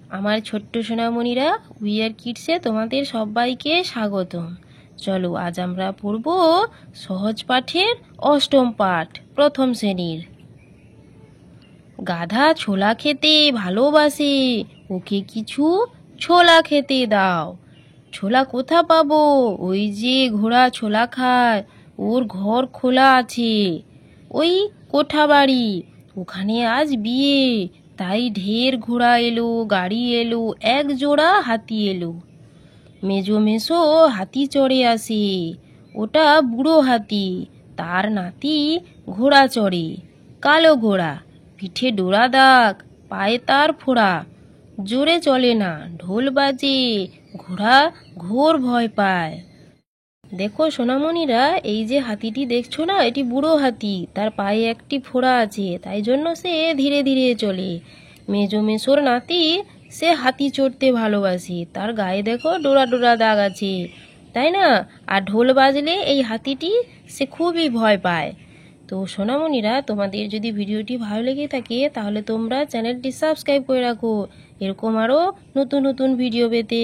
আমার ছোট্ট সোনামণিরা, উই আর কিডসে তোমাদের সবাইকে স্বাগতম। চলো আজ আমরা পড়ব সহজ পাঠের অষ্টম পাঠ, প্রথম শ্রেণীর। গাধা ছোলা খেতে ভালোবাসে, ওকে কিছু ছোলা খেতে দাও। ছোলা কোথা পাবো? ওই যে ঘোড়া ছোলা খায়, ওর ঘর খোলা আছে ওই কোঠা বাড়ি, ওখানে আজ বিয়ে, তাই ঢের ঘোড়া এলো, গাড়ি এলো, এক জোড়া হাতি এলো। মেজো মেসো হাতি চড়ে আসে, ওটা বুড়ো হাতি, তার নাতি ঘোড়া চড়ে, কালো ঘোড়া, পিঠে ডোরা দাগ, পায়ে তার ফোড়া, জোরে চলে না, ঢোল বাজে, ঘোড়া ঘোর ভয় পায়। দেখো সোনামণিরা, এই যে হাতিটি দেখছো না, এটি বুড়ো হাতি, তার পায়ে একটি ফোড়া আছে, তাই জন্য সে ধীরে ধীরে চলে। মেজো মেসোর নাতি, সে হাতি চড়তে ভালোবাসে, তার গায়ে দেখো ডোরা ডোরা দাগ আছে, তাই না? আর ঢোল বাজলে এই হাতিটি সে খুবই ভয় পায়। তো সোনামণিরা, তোমাদের যদি ভিডিওটি ভালো লেগে থাকে তাহলে তোমরা চ্যানেলটি সাবস্ক্রাইব করে রাখো, এরকম আরও নতুন নতুন ভিডিও পেতে।